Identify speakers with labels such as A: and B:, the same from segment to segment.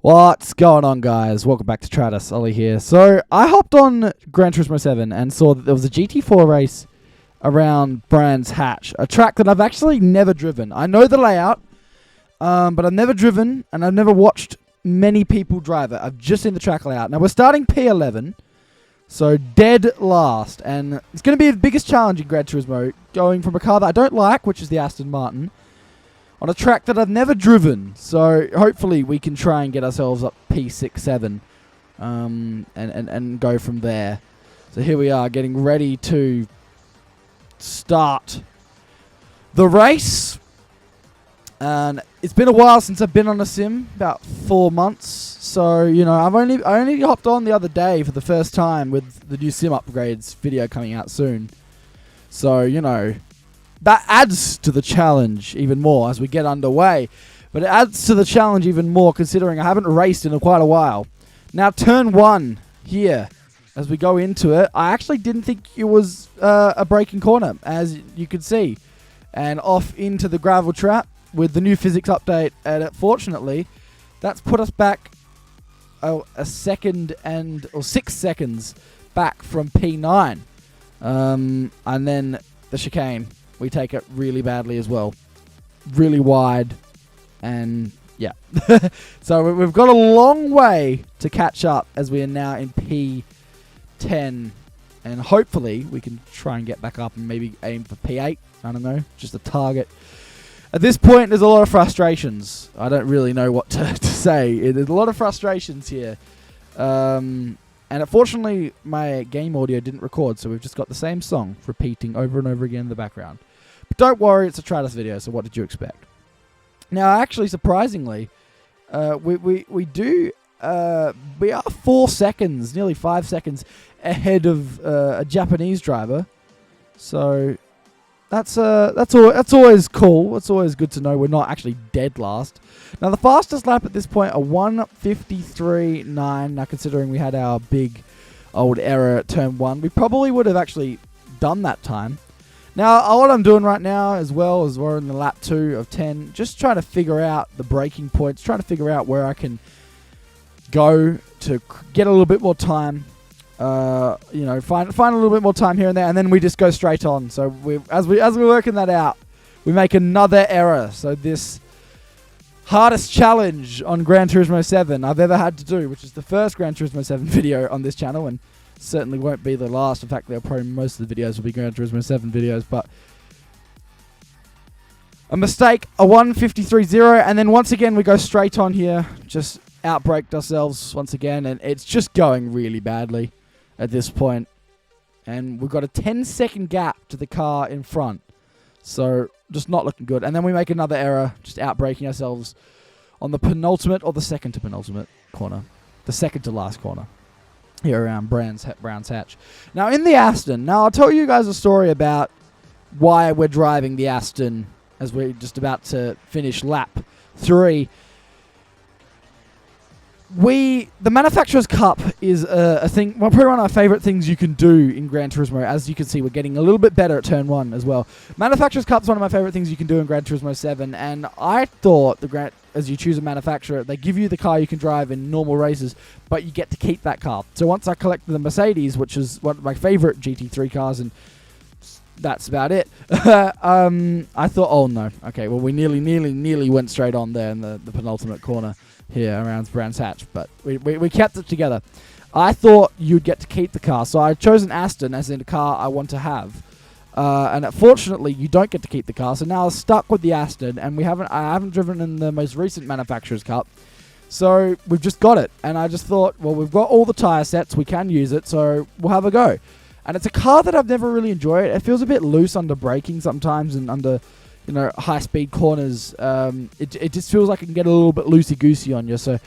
A: What's going on, guys? Welcome back to Tratus. Ollie here. So I hopped on Gran Turismo 7 and saw that there was a GT4 race around Brands Hatch, a track that I've actually never driven. I know the layout, but I've never driven and I've never watched many people drive it. I've just seen the track layout. Now we're starting P11, so dead last, and it's going to be the biggest challenge in Gran Turismo, going from a car that I don't like, which is the Aston Martin, on a track that I've never driven. So hopefully we can try and get ourselves up P6, 7 and go from there. So here we are getting ready to start the race. And it's been a while since I've been on a sim, about 4 months. So, you know, I only hopped on the other day for the first time with the new sim upgrades video coming out soon. So, you know, that adds to the challenge even more as we get underway. But it adds to the challenge even more considering I haven't raced in quite a while. Now, turn 1 here, as we go into it, I actually didn't think it was a braking corner, as you could see. And off into the gravel trap with the new physics update. And fortunately, that's put us back a second or 6 seconds back from P9. And then the chicane. We take it really badly as well. Really wide. And yeah. So we've got a long way to catch up as we are now in P10. And hopefully we can try and get back up and maybe aim for P8. I don't know. Just a target. At this point, there's a lot of frustrations. I don't really know what to say. There's a lot of frustrations here. And unfortunately, my game audio didn't record, so we've just got the same song repeating over and over again in the background. But don't worry, it's a Tratus video, so what did you expect? Now, actually, surprisingly, we are 4 seconds, nearly 5 seconds ahead of a Japanese driver. So that's always cool. It's always good to know we're not actually dead last. Now, the fastest lap at this point, a 1:53.9. Now, considering we had our big old error at turn 1, we probably would have actually done that time. Now, what I'm doing right now, as well as we're in the lap 2 of 10, just trying to figure out the braking points, trying to figure out where I can go to get a little bit more time. You know, find a little bit more time here and there, and then we just go straight on. So as we're working that out, we make another error. So this hardest challenge on Gran Turismo 7 I've ever had to do, which is the first Gran Turismo 7 video on this channel, and certainly won't be the last. In fact, most of the videos will be Gran Turismo 7 videos, but a mistake, a 1:53.0, and then once again we go straight on here, just outbraked ourselves once again, and it's just going really badly at this point. And we've got a 10-second gap to the car in front, so just not looking good. And then we make another error, just outbraking ourselves on the penultimate or the second to penultimate corner, the second to last corner here around Brands Hatch. Now, in the Aston, now I'll tell you guys a story about why we're driving the Aston as we're just about to finish lap 3. The Manufacturer's Cup is a thing, well, probably one of our favourite things you can do in Gran Turismo. As you can see, we're getting a little bit better at turn 1 as well. Manufacturer's Cup is one of my favourite things you can do in Gran Turismo 7, and I thought as you choose a manufacturer, they give you the car you can drive in normal races, but you get to keep that car. So once I collected the Mercedes, which is one of my favourite GT3 cars, and that's about it, I thought, oh no, okay, well we nearly went straight on there in the penultimate corner here around Brands Hatch, but we kept it together. I thought you'd get to keep the car, so I chose an Aston as in a car I want to have. And unfortunately, you don't get to keep the car, so now I'm stuck with the Aston, and I haven't driven in the most recent Manufacturer's Cup, so we've just got it. And I just thought, well, we've got all the tyre sets, we can use it, so we'll have a go. And it's a car that I've never really enjoyed. It feels a bit loose under braking sometimes, and under, you know, high-speed corners. It just feels like it can get a little bit loosey-goosey on you, so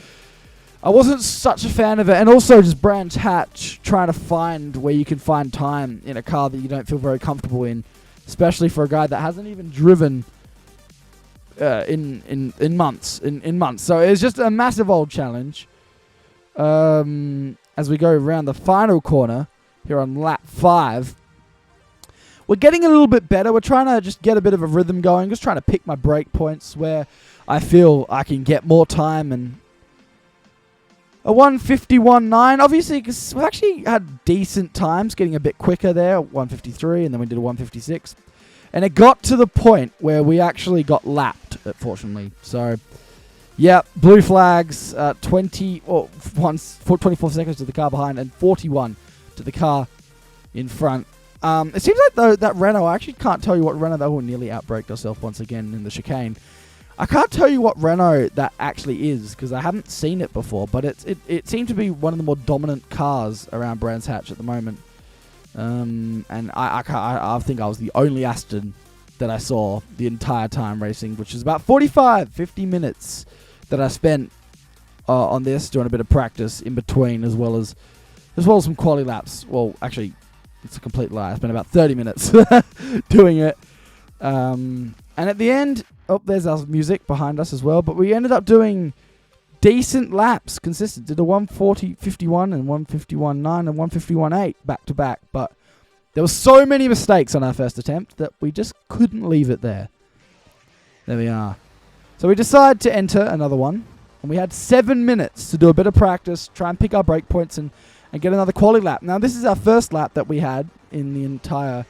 A: I wasn't such a fan of it. And also just Brands Hatch, trying to find where you can find time in a car that you don't feel very comfortable in, especially for a guy that hasn't even driven in months. So it's just a massive old challenge. As we go around the final corner here on lap 5, we're getting a little bit better. We're trying to just get a bit of a rhythm going, just trying to pick my break points where I feel I can get more time and a 151.9. Obviously, because we actually had decent times, getting a bit quicker there, 153, and then we did a 156. And it got to the point where we actually got lapped, fortunately. So, yeah, blue flags, 24 seconds to the car behind and 41 to the car in front. It seems like, though, that Renault, I actually can't tell you what Renault, that nearly outbraked herself once again in the chicane. I can't tell you what Renault that actually is because I haven't seen it before, but it seemed to be one of the more dominant cars around Brands Hatch at the moment. And I think I was the only Aston that I saw the entire time racing, which is about 50 minutes that I spent on this, doing a bit of practice in between, as well as some quali laps. Well, actually, it's a complete lie. I spent about 30 minutes doing it. And at the end, there's our music behind us as well, but we ended up doing decent laps, consistent. Did a 140.51 and 151.9 and 151.8 back to back, but there were so many mistakes on our first attempt that we just couldn't leave it there. There we are. So we decided to enter another one, and we had 7 minutes to do a bit of practice, try and pick our break points and get another quali lap. Now, this is our first lap that we had in the entire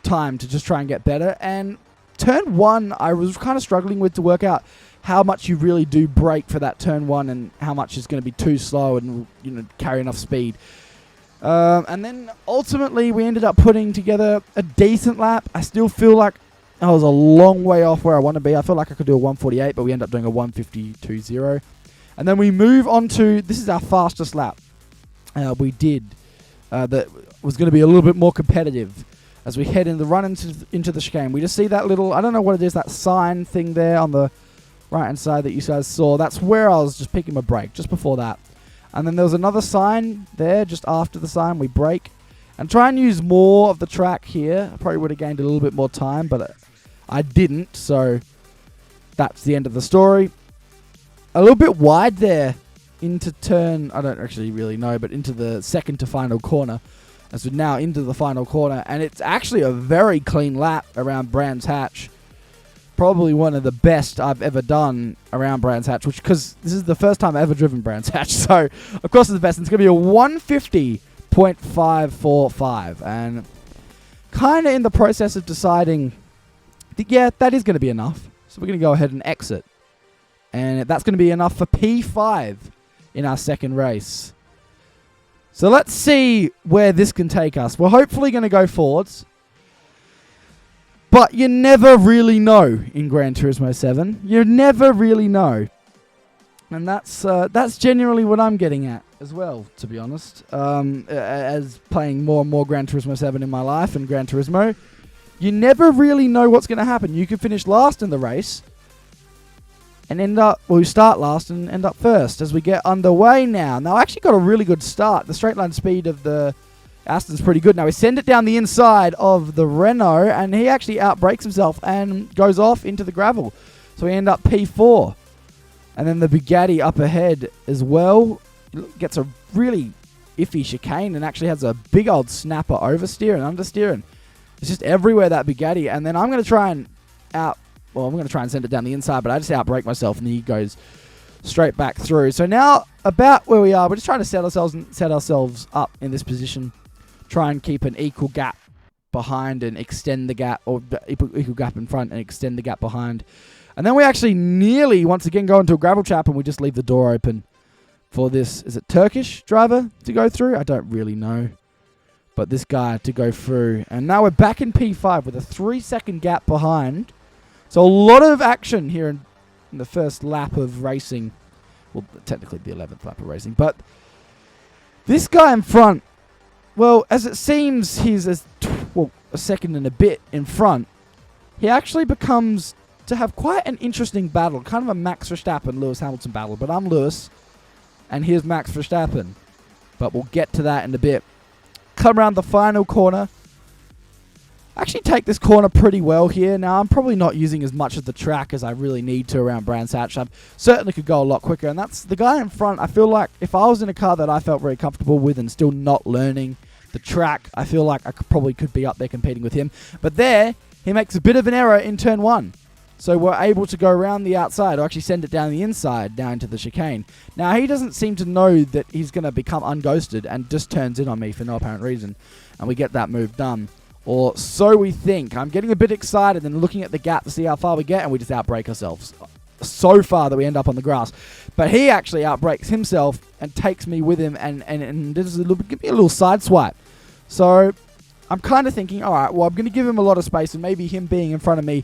A: time to just try and get better, and turn 1, I was kind of struggling with to work out how much you really do brake for that turn 1 and how much is going to be too slow and carry enough speed. And then ultimately we ended up putting together a decent lap. I still feel like I was a long way off where I want to be. I feel like I could do a 148, but we ended up doing a 152.0. And then we move on to, this is our fastest lap we did that was going to be a little bit more competitive. As we head into the chicane, we just see that little, I don't know what it is, that sign thing there on the right-hand side that you guys saw. That's where I was just picking my brake, just before that. And then there was another sign there, just after the sign, we brake. And try and use more of the track here. I probably would have gained a little bit more time, but I didn't, so that's the end of the story. A little bit wide there into turn, I don't actually really know, but into the second to final corner. As we're now into the final corner, and it's actually a very clean lap around Brands Hatch. Probably one of the best I've ever done around Brands Hatch, because this is the first time I've ever driven Brands Hatch, so of course it's the best. It's going to be a 150.545, and kind of in the process of deciding, yeah, that is going to be enough. So we're going to go ahead and exit, and that's going to be enough for P5 in our second race. So let's see where this can take us. We're hopefully going to go forwards. But you never really know in Gran Turismo 7. You never really know. And that's genuinely what I'm getting at as well, to be honest. As playing more and more Gran Turismo 7 in my life and Gran Turismo, you never really know what's going to happen. You could finish last in the race and we start last and end up first as we get underway now. Now, I actually got a really good start. The straight line speed of the Aston's pretty good. Now, we send it down the inside of the Renault, and he actually outbrakes himself and goes off into the gravel. So we end up P4. And then the Bugatti up ahead as well gets a really iffy chicane and actually has a big old snapper oversteer and understeer. And it's just everywhere, that Bugatti. And then I'm going to try and send it down the inside, but I just outbrake myself, and he goes straight back through. So now, about where we are, we're just trying to set ourselves up in this position, try and keep an equal gap behind and extend the gap, or equal gap in front and extend the gap behind. And then we actually nearly, once again, go into a gravel trap, and we just leave the door open for this, is it Turkish driver to go through? I don't really know. But this guy to go through. And now we're back in P5 with a 3-second gap behind. So a lot of action here in the first lap of racing. Well, technically the 11th lap of racing. But this guy in front, well, as it seems he's a second and a bit in front, he actually becomes to have quite an interesting battle. Kind of a Max Verstappen, Lewis Hamilton battle. But I'm Lewis, and here's Max Verstappen. But we'll get to that in a bit. Come around the final corner. Actually take this corner pretty well here. Now, I'm probably not using as much of the track as I really need to around Brands Hatch. I certainly could go a lot quicker, and that's the guy in front. I feel like if I was in a car that I felt very comfortable with and still not learning the track, I feel like I probably could be up there competing with him. But there, he makes a bit of an error in turn 1. So we're able to go around the outside, or actually send it down the inside, down to the chicane. Now, he doesn't seem to know that he's going to become unghosted and just turns in on me for no apparent reason. And we get that move done. Or so we think. I'm getting a bit excited and looking at the gap to see how far we get, and we just outbrake ourselves. So far that we end up on the grass. But he actually outbrakes himself and takes me with him, and does give me a little side swipe. So I'm kind of thinking, all right, well, I'm going to give him a lot of space, and maybe him being in front of me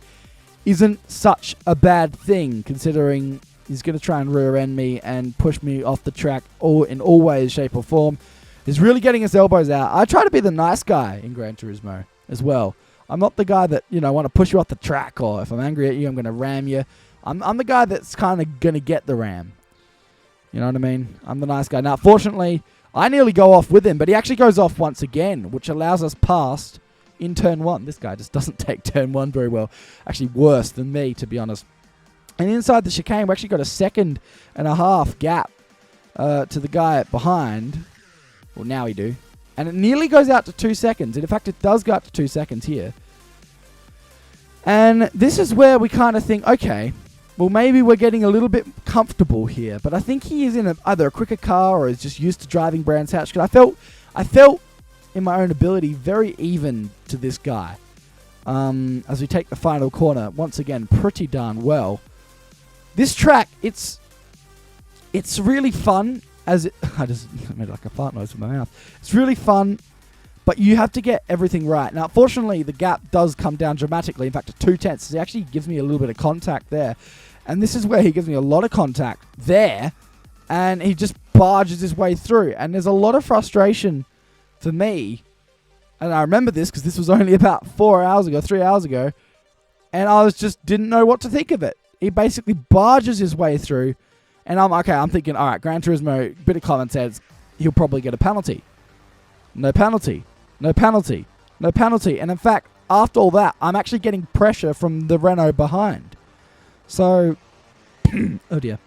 A: isn't such a bad thing, considering he's going to try and rear end me and push me off the track in all ways, shape or form. He's really getting his elbows out. I try to be the nice guy in Gran Turismo as well. I'm not the guy that, want to push you off the track, or if I'm angry at you, I'm going to ram you. I'm the guy that's kind of going to get the ram. You know what I mean? I'm the nice guy. Now, fortunately, I nearly go off with him, but he actually goes off once again, which allows us past in turn 1. This guy just doesn't take turn 1 very well. Actually, worse than me, to be honest. And inside the chicane, we actually got a 1.5 gap to the guy behind. Well, now we do. And it nearly goes out to 2 seconds. And in fact, it does go out to 2 seconds here. And this is where we kind of think, okay, well, maybe we're getting a little bit comfortable here. But I think he is in either a quicker car or is just used to driving Brands Hatch. Because I felt in my own ability very even to this guy. As we take the final corner, once again, pretty darn well. This track, it's really fun. I just made like a fart noise with my mouth. It's really fun, but you have to get everything right. Now, fortunately, the gap does come down dramatically. In fact, to 2/10. It actually gives me a little bit of contact there. And this is where he gives me a lot of contact there. And he just barges his way through. And there's a lot of frustration for me. And I remember this because this was only about 3 hours ago. And I didn't know what to think of it. He basically barges his way through. And I'm thinking, all right, Gran Turismo, bit of common sense, he'll probably get a penalty. No penalty. No penalty. No penalty. And in fact, after all that, I'm actually getting pressure from the Renault behind. So, oh dear.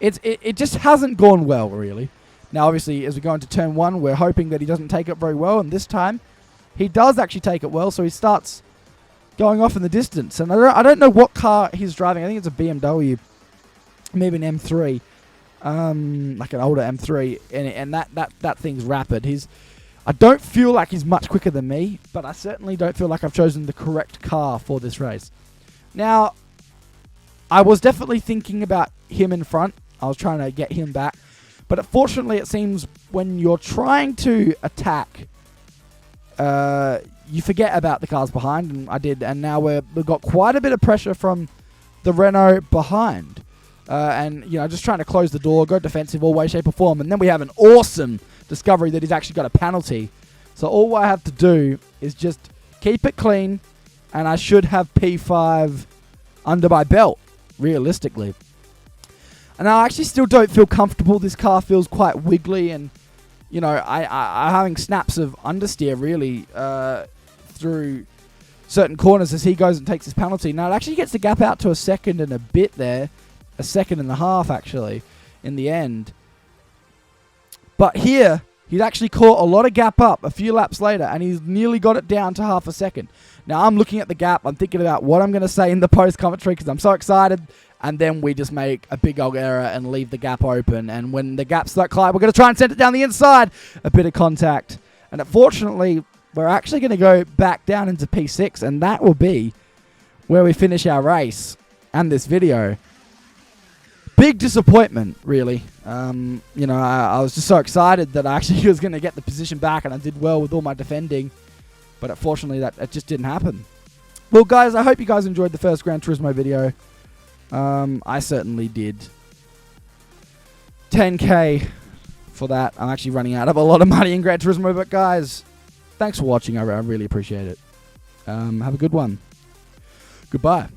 A: It just hasn't gone well, really. Now, obviously, as we go into turn 1, we're hoping that he doesn't take it very well. And this time, he does actually take it well. So he starts going off in the distance. And I don't know what car he's driving. I think it's a BMW. Maybe an M3, like an older M3, and that thing's rapid. I don't feel like he's much quicker than me, but I certainly don't feel like I've chosen the correct car for this race. Now, I was definitely thinking about him in front. I was trying to get him back, but unfortunately, it seems when you're trying to attack, you forget about the cars behind, and I did, and now we've got quite a bit of pressure from the Renault behind. And, just trying to close the door, go defensive all way, shape or form. And then we have an awesome discovery that he's actually got a penalty. So all I have to do is just keep it clean. And I should have P5 under my belt, realistically. And I actually still don't feel comfortable. This car feels quite wiggly. And, I'm having snaps of understeer, really, through certain corners as he goes and takes his penalty. Now, it actually gets the gap out to a second and a bit there. A 1.5 actually, in the end. But here, he'd actually caught a lot of gap up a few laps later, and he's nearly got it down to half a second. Now, I'm looking at the gap. I'm thinking about what I'm going to say in the post-commentary because I'm so excited. And then we just make a big old error and leave the gap open. And when the gap's that clear, we're going to try and send it down the inside. A bit of contact. And unfortunately, we're actually going to go back down into P6, and that will be where we finish our race and this video. Big disappointment, really. I was just so excited that I actually was going to get the position back, and I did well with all my defending. But unfortunately, that just didn't happen. Well, guys, I hope you guys enjoyed the first Gran Turismo video. I certainly did. 10K for that. I'm actually running out of a lot of money in Gran Turismo. But, guys, thanks for watching. I really appreciate it. Have a good one. Goodbye.